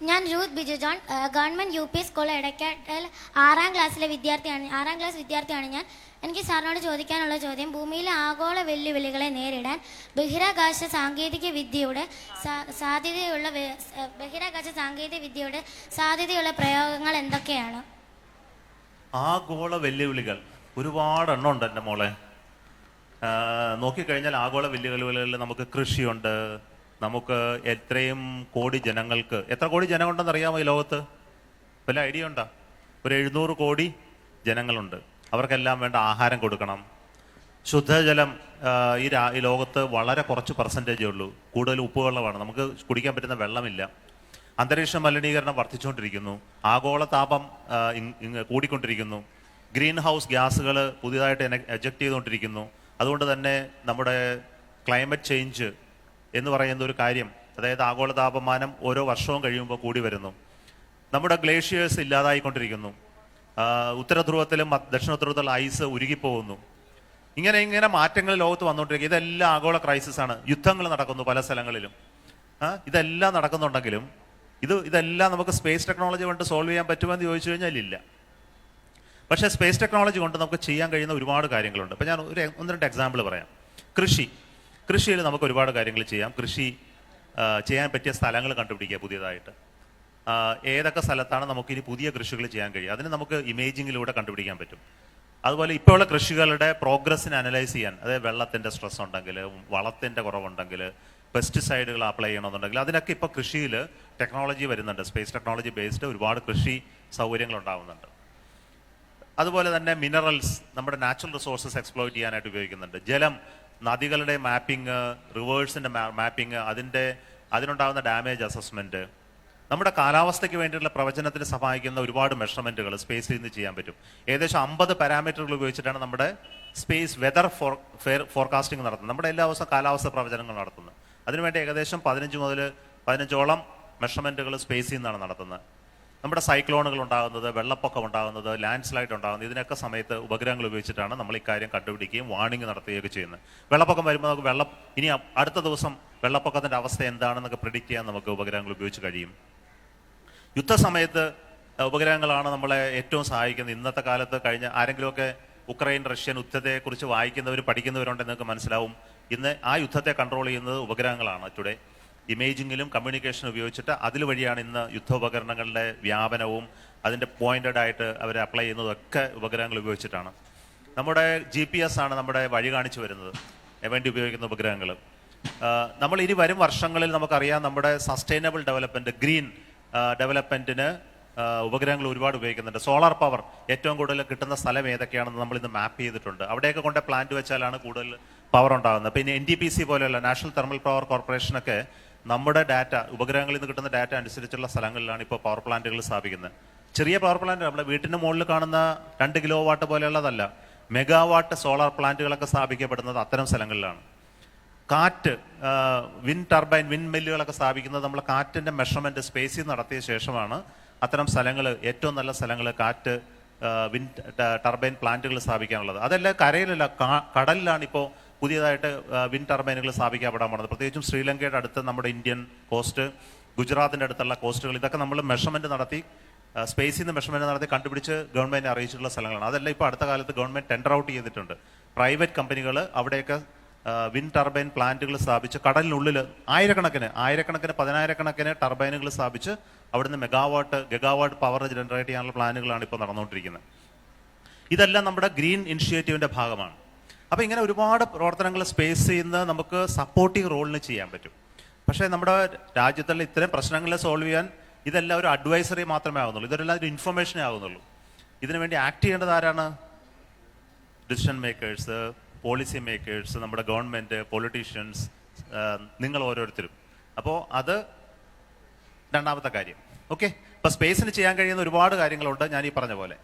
ഞാൻ Ruth Biju John, government UP school എടക്കാട്ടിൽ 6ാം ക്ലാസ്സിലെ വിദ്യാർത്ഥിയാണ്. 6ാം ക്ലാസ് വിദ്യാർത്ഥിയാണ് ഞാൻ. എനിക്ക് സാറിനോട് ചോദിക്കാനുള്ള ചോദ്യം, ഭൂമിയിലെ ആഗോള വെല്ലുവിളികളെ നേരിടാൻ ബഹിരാകാശ സാങ്കേതിക വിദ്യയുടെ സാധ്യതയുള്ള പ്രയോഗങ്ങൾ എന്തൊക്കെയാണ്? ആഗോള വെല്ലുവിളികൾ ഒരുപാട് എണ്ണം ഉണ്ട് എൻ്റെ മോളെ. നോക്കിക്കഴിഞ്ഞാൽ ആഗോള വെല്ലുവിളികളിൽ നമുക്ക് കൃഷിയുണ്ട്, നമുക്ക് എത്രയും കോടി ജനങ്ങൾക്ക്, എത്ര കോടി ജനമുണ്ടെന്ന് അറിയാമോ ഈ ലോകത്ത്? വല്ല ഐഡിയ ഉണ്ടോ? ഒരു 700 കോടി ജനങ്ങളുണ്ട്. അവർക്കെല്ലാം വേണ്ട ആഹാരം കൊടുക്കണം. ശുദ്ധജലം ഈ ലോകത്ത് വളരെ കുറച്ച് പെർസെൻറ്റേജേ ഉള്ളൂ. കൂടുതൽ ഉപ്പുവെള്ളമാണ്, നമുക്ക് കുടിക്കാൻ പറ്റുന്ന വെള്ളമില്ല. അന്തരീക്ഷ മലിനീകരണം വർദ്ധിച്ചുകൊണ്ടിരിക്കുന്നു. ആഗോള താപം കൂടിക്കൊണ്ടിരിക്കുന്നു. ഗ്രീൻ ഹൗസ് ഗ്യാസുകൾ പുതിയതായിട്ട് എജക്റ്റ് ചെയ്തുകൊണ്ടിരിക്കുന്നു. അതുകൊണ്ട് തന്നെ നമ്മുടെ ക്ലൈമറ്റ് ചേഞ്ച് എന്ന് പറയുന്ന ഒരു കാര്യം, അതായത് ആഗോള താപമാനം ഓരോ വർഷവും കഴിയുമ്പോൾ കൂടി വരുന്നു. നമ്മുടെ ഗ്ലേഷ്യേഴ്സ് ഇല്ലാതായിക്കൊണ്ടിരിക്കുന്നു. ഉത്തര ധ്രുവത്തിലും ദക്ഷിണ ധ്രുവത്തിലും ഐസ് ഉരുകിപ്പോകുന്നു. ഇങ്ങനെ മാറ്റങ്ങൾ ലോകത്ത് വന്നുകൊണ്ടിരിക്കുക. ഇതെല്ലാം ആഗോള ക്രൈസിസ് ആണ്. യുദ്ധങ്ങൾ നടക്കുന്നു പല സ്ഥലങ്ങളിലും. ഇതെല്ലാം നടക്കുന്നുണ്ടെങ്കിലും ഇതെല്ലാം നമുക്ക് സ്പേസ് ടെക്നോളജി കൊണ്ട് സോൾവ് ചെയ്യാൻ പറ്റുമെന്ന് ചോദിച്ചു കഴിഞ്ഞാൽ ഇല്ല. പക്ഷേ സ്പേസ് ടെക്നോളജി കൊണ്ട് നമുക്ക് ചെയ്യാൻ കഴിയുന്ന ഒരുപാട് കാര്യങ്ങളുണ്ട്. ഇപ്പം ഞാൻ ഒന്ന് രണ്ട് എക്സാമ്പിൾ പറയാം. കൃഷിയിൽ നമുക്ക് ഒരുപാട് കാര്യങ്ങൾ ചെയ്യാം. കൃഷി ചെയ്യാൻ പറ്റിയ സ്ഥലങ്ങൾ കണ്ടുപിടിക്കുക പുതിയതായിട്ട്. ഏതൊക്കെ സ്ഥലത്താണ് നമുക്കിനി പുതിയ കൃഷികൾ ചെയ്യാൻ കഴിയുക, അതിന് നമുക്ക് ഇമേജിങ്ങിലൂടെ കണ്ടുപിടിക്കാൻ പറ്റും. അതുപോലെ ഇപ്പോഴുള്ള കൃഷികളുടെ പ്രോഗ്രസ്സിനെ അനലൈസ് ചെയ്യാൻ, അതായത് വെള്ളത്തിൻ്റെ സ്ട്രെസ് ഉണ്ടെങ്കിൽ, വളത്തിൻ്റെ കുറവുണ്ടെങ്കിൽ, പെസ്റ്റിസൈഡുകൾ അപ്ലൈ ചെയ്യണമെന്നുണ്ടെങ്കിൽ, അതിനൊക്കെ ഇപ്പോൾ കൃഷിയിൽ ടെക്നോളജി വരുന്നുണ്ട്. സ്പേസ് ടെക്നോളജി ബേസ്ഡ് ഒരുപാട് കൃഷി സൗകര്യങ്ങൾ ഉണ്ടാകുന്നുണ്ട്. അതുപോലെ തന്നെ മിനറൽസ്, നമ്മുടെ നാച്ചുറൽ റിസോഴ്സസ് എക്സ്പ്ലോയിറ്റ് ചെയ്യാനായിട്ട് ഉപയോഗിക്കുന്നുണ്ട്. ജലം, നദികളുടെ മാപ്പിംഗ്, റിവേഴ്സിൻ്റെ മാപ്പിംഗ്, അതിനുണ്ടാകുന്ന ഡാമേജ് അസസ്മെൻറ്റ്, നമ്മുടെ കാലാവസ്ഥയ്ക്ക് വേണ്ടിയിട്ടുള്ള പ്രവചനത്തിന് സഹായിക്കുന്ന ഒരുപാട് മെഷർമെൻറ്റുകൾ സ്പേസിൽ നിന്ന് ചെയ്യാൻ പറ്റും. ഏകദേശം 50 പാരാമീറ്ററുകൾ ഉപയോഗിച്ചിട്ടാണ് നമ്മുടെ സ്പേസ് വെതർ ഫോർകാസ്റ്റിംഗ് നടത്തുന്നത്. നമ്മുടെ എല്ലാ ദിവസവും കാലാവസ്ഥ പ്രവചനങ്ങൾ നടത്തുന്നത്. അതിനുവേണ്ടി ഏകദേശം 15ഓളം മെഷർമെൻറ്റുകൾ സ്പേസിൽ നിന്നാണ് നടത്തുന്നത്. നമ്മുടെ സൈക്ലോണുകൾ ഉണ്ടാകുന്നത്, വെള്ളപ്പൊക്കം ഉണ്ടാകുന്നത്, ലാൻഡ് സ്ലൈഡ് ഉണ്ടാകുന്നത്, ഇതിനൊക്കെ സമയത്ത് ഉപഗ്രഹങ്ങൾ ഉപയോഗിച്ചിട്ടാണ് നമ്മൾ ഇക്കാര്യം കണ്ടുപിടിക്കുകയും വാർണിംഗ് നടത്തുകയൊക്കെ ചെയ്യുന്നത്. വെള്ളപ്പൊക്കം വരുമ്പോൾ നമുക്ക് ഇനി അടുത്ത ദിവസം വെള്ളപ്പൊക്കത്തിൻ്റെ അവസ്ഥ എന്താണെന്നൊക്കെ പ്രിഡിക്റ്റ് ചെയ്യാൻ നമുക്ക് ഉപഗ്രഹങ്ങൾ ഉപയോഗിച്ച് കഴിയും. യുദ്ധസമയത്ത് ഉപഗ്രഹങ്ങളാണ് നമ്മളെ ഏറ്റവും സഹായിക്കുന്നത്. ഇന്നത്തെ കാലത്ത് ആരെങ്കിലുമൊക്കെ ഉക്രൈൻ റഷ്യൻ യുദ്ധത്തെക്കുറിച്ച് പഠിക്കുന്നവരുണ്ടെന്ന് നിങ്ങൾക്ക് മനസ്സിലാവും. ഇന്ന് ആ യുദ്ധത്തെ കൺട്രോൾ ചെയ്യുന്നത് ഉപഗ്രഹങ്ങളാണ്. ടുഡേ ഇമേജിങ്ങിലും കമ്മ്യൂണിക്കേഷനും ഉപയോഗിച്ചിട്ട് വഴിയാണ് ഇന്ന് യുദ്ധോപകരണങ്ങളുടെ വ്യാപനവും അതിൻ്റെ പോയിന്റഡ് ആയിട്ട് അവർ അപ്ലൈ ചെയ്യുന്നതൊക്കെ ഉപഗ്രഹങ്ങൾ ഉപയോഗിച്ചിട്ടാണ്. നമ്മുടെ GPS ആണ് നമ്മുടെ വഴി കാണിച്ചു വരുന്നത് വേണ്ടി ഉപയോഗിക്കുന്ന ഉപഗ്രഹങ്ങൾ. നമ്മൾ ഇനി വരും വർഷങ്ങളിൽ നമുക്കറിയാം, നമ്മുടെ സസ്റ്റൈനബിൾ ഡെവലപ്മെൻറ്റ്, ഗ്രീൻ ഡെവലപ്മെൻറ്റിന് ഉപഗ്രഹങ്ങൾ ഒരുപാട് ഉപയോഗിക്കുന്നുണ്ട്. സോളാർ പവർ ഏറ്റവും കൂടുതൽ കിട്ടുന്ന സ്ഥലം ഏതൊക്കെയാണെന്ന് നമ്മളിന്ന് മാപ്പ് ചെയ്തിട്ടുണ്ട്. അവിടെയൊക്കെ കൊണ്ട് പ്ലാന്റ് വെച്ചാലാണ് കൂടുതൽ പവർ ഉണ്ടാകുന്നത്. പിന്നെ NTPC പോലെയുള്ള നാഷണൽ തെർമൽ പവർ കോർപ്പറേഷനൊക്കെ നമ്മുടെ ഉപഗ്രഹങ്ങളിൽ നിന്ന് കിട്ടുന്ന ഡാറ്റ അനുസരിച്ചുള്ള സ്ഥലങ്ങളിലാണ് ഇപ്പോൾ പവർ പ്ലാന്റുകൾ സ്ഥാപിക്കുന്നത്. ചെറിയ പവർ പ്ലാന്റ് നമ്മുടെ വീട്ടിന് മുകളിൽ കാണുന്ന 2 കിലോ വാട്ട് പോലെയുള്ളതല്ല, മെഗാവാട്ട് സോളാർ പ്ലാന്റുകളൊക്കെ സ്ഥാപിക്കപ്പെടുന്നത് അത്തരം സ്ഥലങ്ങളിലാണ്. കാറ്റ്, വിൻഡ് ടർബൈൻ, വിൻഡ് മില്ലുകളൊക്കെ സ്ഥാപിക്കുന്നത് നമ്മൾ കാറ്റിൻ്റെ മെഷർമെൻറ്റ് സ്പേസിൽ നടത്തിയ ശേഷമാണ്. അത്തരം സ്ഥലങ്ങൾ, ഏറ്റവും നല്ല സ്ഥലങ്ങൾ, കാറ്റ്, വിൻഡ് ടർബൈൻ പ്ലാന്റുകൾ സ്ഥാപിക്കാനുള്ളത്. അതെല്ലാം കരയിലല്ല, കടലിലാണ് ഇപ്പോൾ പുതിയതായിട്ട് വിൻഡ് ടർബൈനുകൾ സ്ഥാപിക്കപ്പെടാൻ പോകുന്നത്. പ്രത്യേകിച്ചും ശ്രീലങ്കയുടെ അടുത്ത്, നമ്മുടെ ഇന്ത്യൻ കോസ്റ്റ്, ഗുജറാത്തിൻ്റെ അടുത്തുള്ള കോസ്റ്റുകൾ, ഇതൊക്കെ നമ്മൾ മെഷർമെൻറ്റ് നടത്തി, സ്പേസിൽ നിന്ന് മെഷർമെൻറ്റ് നടത്തി കണ്ടുപിടിച്ച് ഗവൺമെൻറ്റിനെ അറിയിച്ചിട്ടുള്ള സ്ഥലങ്ങളാണ്. അതെല്ലാം ഇപ്പോൾ അടുത്ത കാലത്ത് ഗവൺമെൻറ് ടെൻഡർ ഔട്ട് ചെയ്തിട്ടുണ്ട്. പ്രൈവറ്റ് കമ്പനികൾ അവിടെയൊക്കെ വിൻഡ് ടർബൈൻ പ്ലാന്റുകൾ സ്ഥാപിച്ച് കടലിനുള്ളിൽ ആയിരക്കണക്കിന് 10,000 ടർബൈനുകൾ സ്ഥാപിച്ച് അവിടുന്ന് ഗഗാവാട്ട് പവർ ജനറേറ്റ് ചെയ്യാനുള്ള പ്ലാനുകളാണ് ഇപ്പോൾ നടന്നുകൊണ്ടിരിക്കുന്നത്. ഇതെല്ലാം നമ്മുടെ ഗ്രീൻ ഇനിഷ്യേറ്റീവിൻ്റെ ഭാഗമാണ്. അപ്പോൾ ഇങ്ങനെ ഒരുപാട് പ്രവർത്തനങ്ങൾ സ്പേസിൽ നിന്ന് നമുക്ക് സപ്പോർട്ടിങ് റോളിന് ചെയ്യാൻ പറ്റും. പക്ഷേ നമ്മുടെ രാജ്യത്തുള്ള ഇത്തരം പ്രശ്നങ്ങളെ സോൾവ് ചെയ്യാൻ ഇതെല്ലാം ഒരു അഡ്വൈസറി മാത്രമേ ആകുന്നുള്ളൂ. ഇതെല്ലാം ഒരു ഇൻഫർമേഷനേ ആകുന്നുള്ളൂ. ഇതിനുവേണ്ടി ആക്ട് ചെയ്യേണ്ടത് ആരാണ്? ഡിസിഷൻ മേക്കേഴ്സ്, പോളിസി മേക്കേഴ്സ്, നമ്മുടെ ഗവൺമെൻറ്, പൊളിറ്റീഷ്യൻസ്, നിങ്ങൾ ഓരോരുത്തരും. അപ്പോൾ അത് രണ്ടാമത്തെ കാര്യം. ഓക്കെ, ഇപ്പോൾ സ്പേസിന് ചെയ്യാൻ കഴിയുന്ന ഒരുപാട് കാര്യങ്ങളുണ്ട് ഞാൻ ഈ പറഞ്ഞ പോലെ.